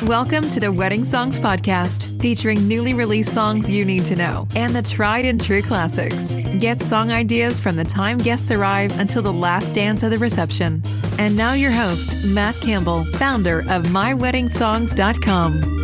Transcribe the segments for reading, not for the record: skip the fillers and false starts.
Welcome to the Wedding Songs Podcast, featuring newly released songs you need to know and the tried and true classics. Get song ideas from the time guests arrive until the last dance of the reception. And now your host, Matt Campbell, founder of MyWeddingSongs.com.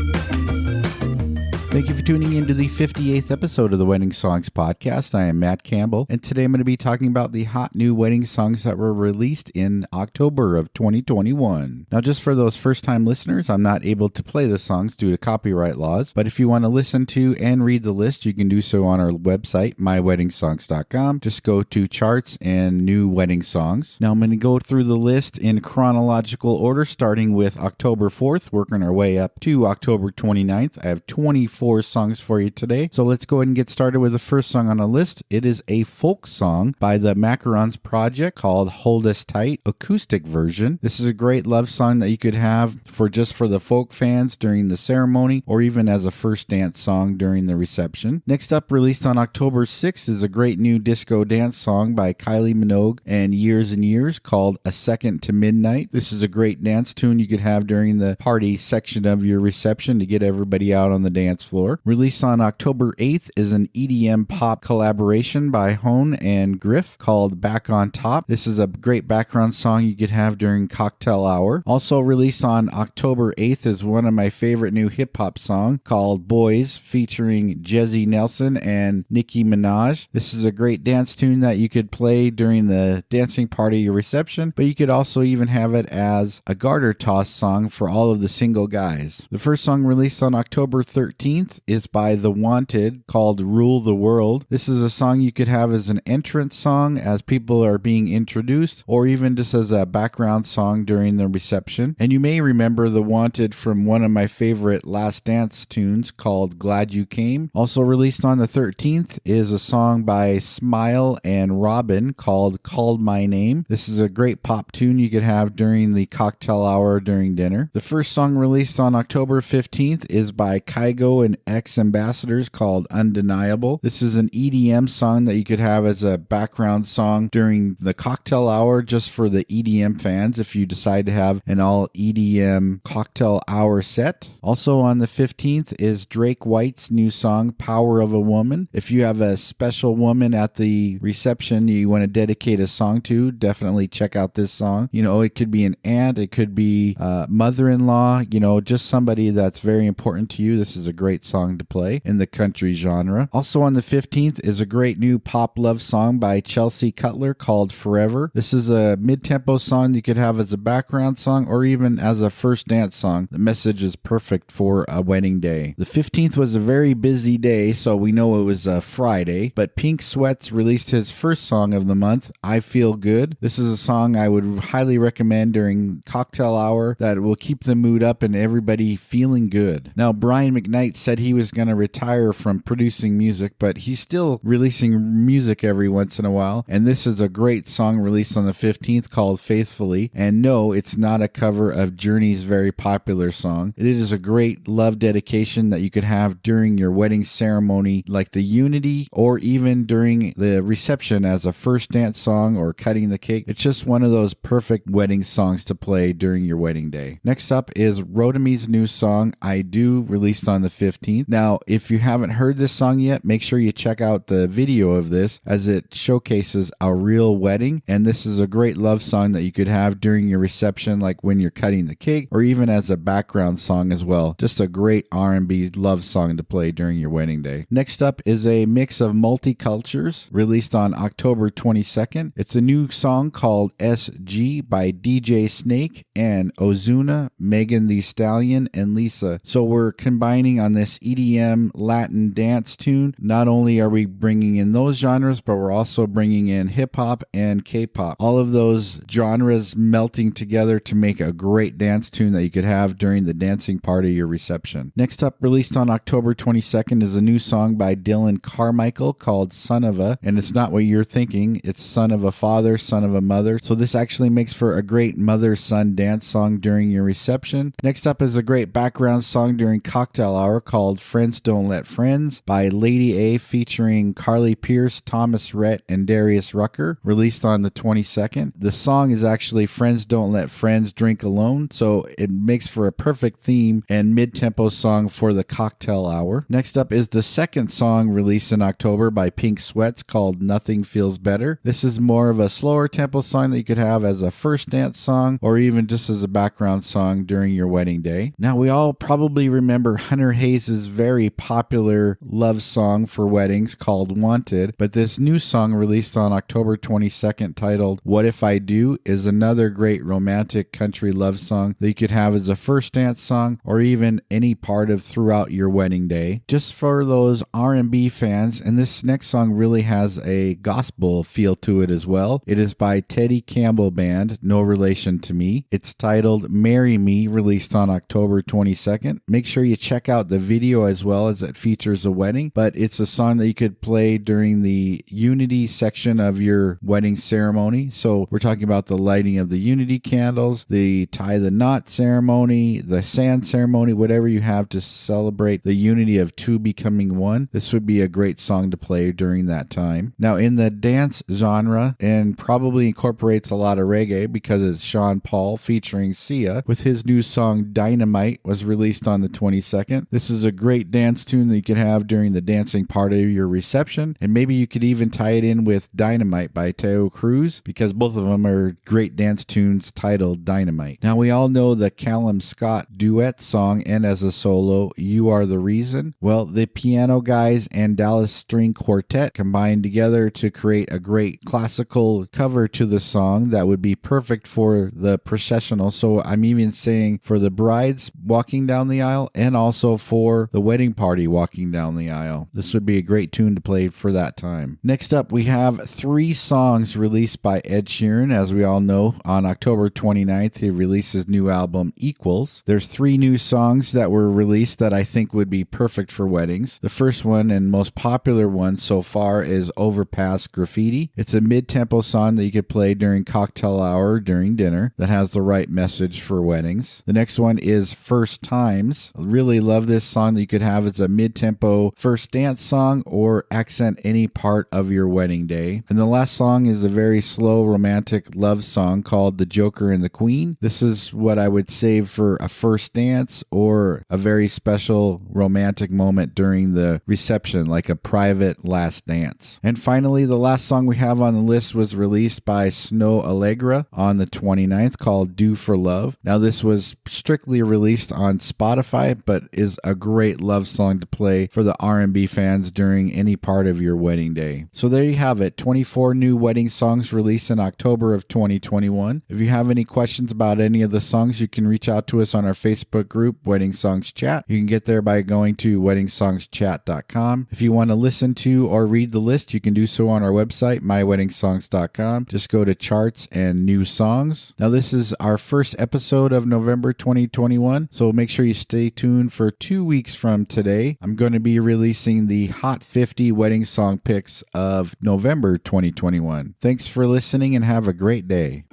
Thank you for tuning in to the 58th episode of the Wedding Songs Podcast. I am Matt Campbell, and today I'm going to be talking about the hot new wedding songs that were released in October of 2021. Now, just for those first-time listeners, I'm not able to play the songs due to copyright laws, but if you want to listen to and read the list, you can do so on our website, MyWeddingSongs.com. Just go to Charts and New Wedding Songs. Now, I'm going to go through the list in chronological order, starting with October 4th, working our way up to October 29th. I have 24 songs for you today. So let's go ahead and get started with the first song on the list. It is a folk song by the Macarons Project called Hold Us Tight, acoustic version. This is a great love song that you could have for the folk fans during the ceremony or even as a first dance song during the reception. Next up, released on October 6th, is a great new disco dance song by Kylie Minogue and Years and Years called A Second to Midnight. This is a great dance tune you could have during the party section of your reception to get everybody out on the dance floor. Released on October 8th is an EDM pop collaboration by Hone and Griff called Back on Top. This is a great background song you could have during cocktail hour. Also released on October 8th is one of my favorite new hip-hop songs called Boys featuring Jesy Nelson and Nicki Minaj. This is a great dance tune that you could play during the dancing party of your reception, but you could also even have it as a garter toss song for all of the single guys. The first song released on October 13th is by The Wanted called Rule the World. This is a song you could have as an entrance song as people are being introduced, or even just as a background song during the reception. And you may remember The Wanted from one of my favorite Last Dance tunes called Glad You Came. Also released on the 13th is a song by Smile and Robin called Called My Name. This is a great pop tune you could have during the cocktail hour during dinner. The first song released on October 15th is by Kygo and Ex-Ambassadors called Undeniable. This is an EDM song that you could have as a background song during the cocktail hour just for the EDM fans if you decide to have an all EDM cocktail hour set. Also on the 15th is Drake White's new song Power of a Woman. If you have a special woman at the reception you want to dedicate a song to, definitely check out this song. You know, it could be an aunt, it could be mother-in-law, you know, just somebody that's very important to you. This is a great song to play in the country genre. Also on the 15th is a great new pop love song by Chelsea Cutler called Forever. This is a mid-tempo song you could have as a background song or even as a first dance song. The message is perfect for a wedding day. The 15th was a very busy day, so we know it was a Friday, but Pink Sweats released his first song of the month, I Feel Good. This is a song I would highly recommend during cocktail hour that will keep the mood up and everybody feeling good. Now, Brian McKnight said he was going to retire from producing music, but he's still releasing music every once in a while, and this is a great song released on the 15th called Faithfully. And no, it's not a cover of Journey's very popular song. It is a great love dedication that you could have during your wedding ceremony, like the Unity, or even during the reception as a first dance song or cutting the cake. It's just one of those perfect wedding songs to play during your wedding day. Next up is Rotimi's new song, I Do, released on the 15th. Now, if you haven't heard this song yet, make sure you check out the video of this as it showcases a real wedding. And this is a great love song that you could have during your reception, like when you're cutting the cake, or even as a background song as well. Just a great R&B love song to play during your wedding day. Next up is a mix of multicultures released on October 22nd. It's a new song called SG by DJ Snake and Ozuna, Megan Thee Stallion, and Lisa. So we're combining on this EDM Latin dance tune. Not only are we bringing in those genres, but we're also bringing in hip-hop and K-pop. All of those genres melting together to make a great dance tune that you could have during the dancing part of your reception. Next up, released on October 22nd, is a new song by Dylan Carmichael called Son of a, and it's not what you're thinking. It's son of a father, son of a mother. So this actually makes for a great mother-son dance song during your reception. Next up is a great background song during cocktail hour called Friends Don't Let Friends by Lady A featuring Carly Pearce, Thomas Rhett, and Darius Rucker, released on the 22nd. The song is actually Friends Don't Let Friends Drink Alone, so it makes for a perfect theme and mid-tempo song for the cocktail hour. Next up is the second song released in October by Pink Sweats called Nothing Feels Better. This is more of a slower tempo song that you could have as a first dance song or even just as a background song during your wedding day. Now, we all probably remember Hunter Hayes' very popular love song for weddings called Wanted, but this new song released on October 22nd titled What If I Do is another great romantic country love song that you could have as a first dance song or even any part of throughout your wedding day. Just for those R&B fans, and this next song really has a gospel feel to it as well. It is by Teddy Campbell Band, no relation to me. It's titled Marry Me, released on October 22nd. Make sure you check out the video as well, as it features a wedding, but it's a song that you could play during the unity section of your wedding ceremony. So we're talking about the lighting of the unity candles, the tie the knot ceremony, the sand ceremony, whatever you have to celebrate the unity of two becoming one. This would be a great song to play during that time. Now, in the dance genre, and probably incorporates a lot of reggae because it's Sean Paul featuring Sia with his new song Dynamite, was released on the 22nd. This is a great dance tune that you can have during the dancing part of your reception, and maybe you could even tie it in with Dynamite by Teo Cruz because both of them are great dance tunes titled Dynamite. Now, we all know the Callum Scott duet song and as a solo, You Are the Reason. Well, the Piano Guys and Dallas String Quartet combined together to create a great classical cover to the song that would be perfect for the processional. So I'm even saying for the brides walking down the aisle and also for the wedding party walking down the aisle. This would be a great tune to play for that time. Next up, we have 3 songs released by Ed Sheeran. As we all know, on October 29th, he released his new album Equals. There's 3 new songs that were released that I think would be perfect for weddings. The first one and most popular one so far is Overpass Graffiti. It's a mid-tempo song that you could play during cocktail hour during dinner that has the right message for weddings. The next one is First Times. I really love this song that you could have as a mid-tempo first dance song or accent any part of your wedding day. And the last song is a very slow romantic love song called The Joker and the Queen. This is what I would save for a first dance or a very special romantic moment during the reception, like a private last dance. And finally, the last song we have on the list was released by Snow Allegra on the 29th called Do for Love. Now, this was strictly released on Spotify, but is a great love song to play for the R&B fans during any part of your wedding day. So there you have it, 24 new wedding songs released in October of 2021. If you have any questions about any of the songs, you can reach out to us on our Facebook group, Wedding Songs Chat. You can get there by going to weddingSongsChat.com. If you want to listen to or read the list, you can do so on our website, myweddingsongs.com. Just go to charts and new songs. Now, this is our first episode of November 2021, so make sure you stay tuned for 2 weeks from today. I'm going to be releasing the Hot 50 wedding song picks of November 2021. Thanks for listening and have a great day.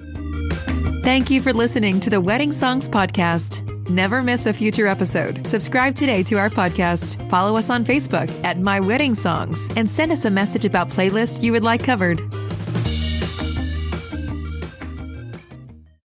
Thank you for listening to the Wedding Songs Podcast. Never miss a future episode. Subscribe today to our podcast. Follow us on Facebook at My Wedding Songs and send us a message about playlists you would like covered.